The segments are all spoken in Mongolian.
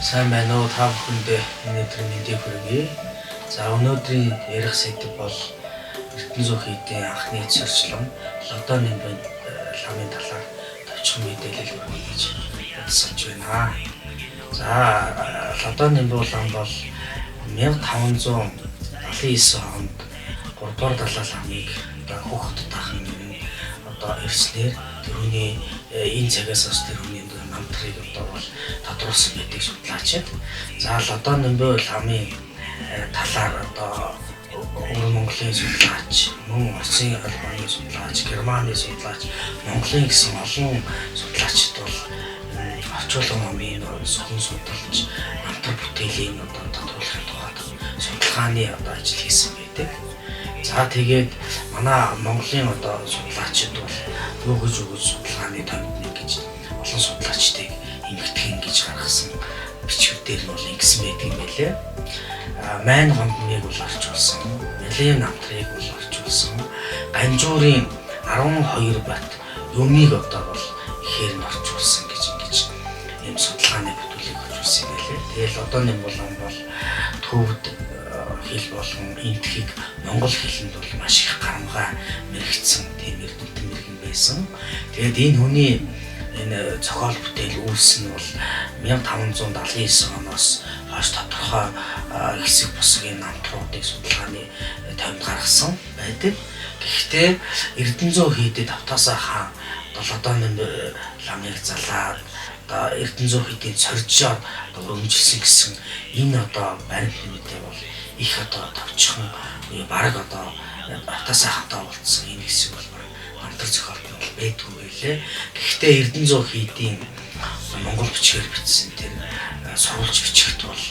Сайн байна уу та бүхэндээ өнөөдрийн мэндийг хүргэе. За өнөөдрийн ярих сэдэв бол ертөнцийн хийдийн анхны цорчлон лодоны ламын талаар товчхон мэдээлэл өгье гэж бодсонж байна. За лодоны лам бол 1579 онд 3 дугаар далай ламыг хүүхэд тахан ирснээр тэрүүний энэ цагаас хойш тэрүүний намтрыг бол тодруулсан байдаг судлаачид. За лодоны ламын талаар Монголын судлаач, мөн Оросын албаны судлаач, Германы судлаач, Монголын гэсэн олон судлаачид бол орчуулгын номын сүхэн судалж намтар бүтээлийн тодруулахын тухайд судалгааны ажил хийсэн байдаг. За тэгээд манай Монголын судлаачид бол юу гэж судалгааны томьёо гэж олон судлаачдыг эмгэтгэн гэж гаргасан бичвэрээр нь бол ингэсэн байдаг юм байлээ. Майн гомдныг бол орчуулсан, Мэлэн намтрыг бол орчуулсан, Ганжуурын 12 бат юмыг бол ихээр нь орчуулсан гэж ингэж ийм судалгааны бүтээлийг орчуулсан юм байлээ. Тэгээд лодоны лам бол төвд хэл болон энтхийг монгол хэлэнд бол маш их гарамгай мэрэгдсэн тийм эрдэмтэн мэрэгэн байсан. Тэгээд энэ хүний энэ зохиол бүтээл үүссэн нь бол 1579 оноос хойш тодорхой хэсэг бусгийн намтруудыг судалгааны томьёод гаргасан байдаг. Гэхдээ Эрдэнэзүү хийдэд Давтаасаа хаан лодоны ламыг залаад Эрдэнэзүү хийдийн цоржоор өргөмжилсэн гэсэн энэ баримт нэмэлтээ бол их товчхон бараг Давтаасаа хаантаа уулзсан энэ хэсэг бол намтар зохиолт нь байдгүй байлээ. Гэхдээ Эрдэнэзүү хийдийн монгол бичгээр бичсэн тэр сурвалж бичгт бол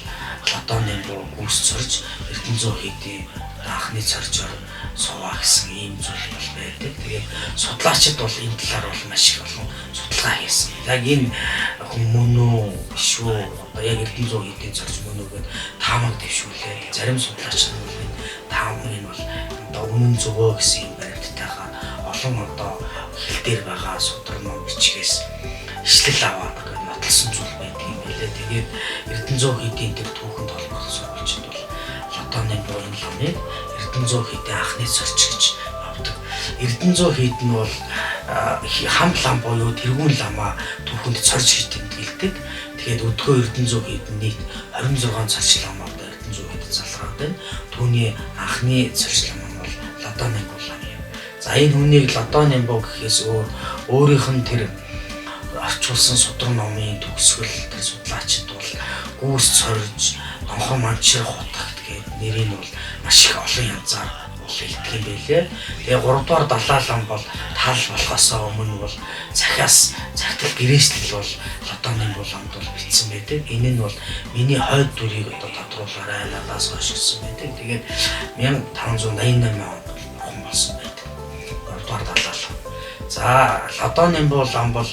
лодоны гүйс цорж Эрдэнэзүү хийдийн анхны цоржоор суваа гэсэн ийм зүйл бол байдаг. Тэгээд судлаачид бол энэ талаар бол маш их олон судалгаа хийсэн. Яг энэ хүмүүн үү биш үү? Яг Эрдэнэзүү хийдийн цорж мөн үү гэдээ таамаг дэвшүүлээд зарим судлаачид бол энэ таамаг нь бол өмнө зөвөө гэсэн юм баримттайгаа олон хэл дээр байгаа судрал бичгээс ишлэл аваад нотлсон зүйл байдаг юм билээ. Тэгээд Эрдэнэзүү хийдийн тэр түүхэнд холбогдсон сурвалжид бол лодоны ламыг Эрдэнэзүү хийдийн анхны цорч гэж авдаг. Эрдэнэзүү хийд нь бол хамт лам буюу тэргүүн ламаа түүхэнд цорж гэж тэмдэглэдэг. Тэгээд өдгөө Эрдэнэзүү хийд нийт 26 цорч ламаа Эрдэнэзүү хийд залгаад байна. Түүний анхны цорч лам нь бол лодоны лам юм. За энэ хүнийг лодоны гэхээс өөрийнх нь тэр орчуулсан судрал номын төгсгөл тэр судлаачид бол гүйс цорж, нонхон манчир хутагт гэдэг нэрийг бол маш их олон янзаар хэлдэг юм байлээ. Тэгээ 3 дугаар далай лам бол тал болохоос өмнө бол захиас цагтл гэрээслэл бол лодоны ламд бол бичсэн байдаг. Энэ нь бол миний хойд дүрийг тодруулаарай надаас хойш гэсэн байдаг. Тэгээд 1588 онд бурхан болсон байдаг. 3 дугаар далай лам. За лодоны лам бол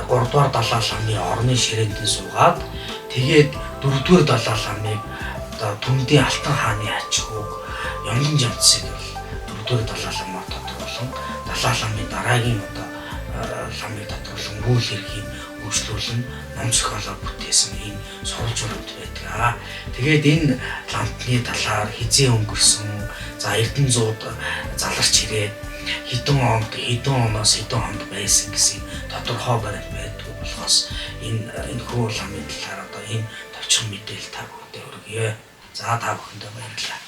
3 дугаар далай ламын орны ширээнд суугаад тэгээд 4 дугаар далай ламыг Төмдийн Алтан хааны ач хөөг Ямган жамцыг бол 4 дугаар далай ламаар тодруулан далай ламын дараагийн ламыг тодруулан үйл хэргийг өөрчлүүлэн ном зохиолоо бүтээсэн ийм сурвалжууд байдаг. Тэгээд энэ ламтны талаар хизээ өнгөрсөн за Эрдэнэзууд заларч ирээд хэдэн оноос хэдэн хонд байсан гэсэн тодорхой баримт байдгүй болохоос энэ хөө ламын талаар ийм товчхон мэдээлэл та бүхэндээ хүргье. За та бүхэндээ баярлалаа.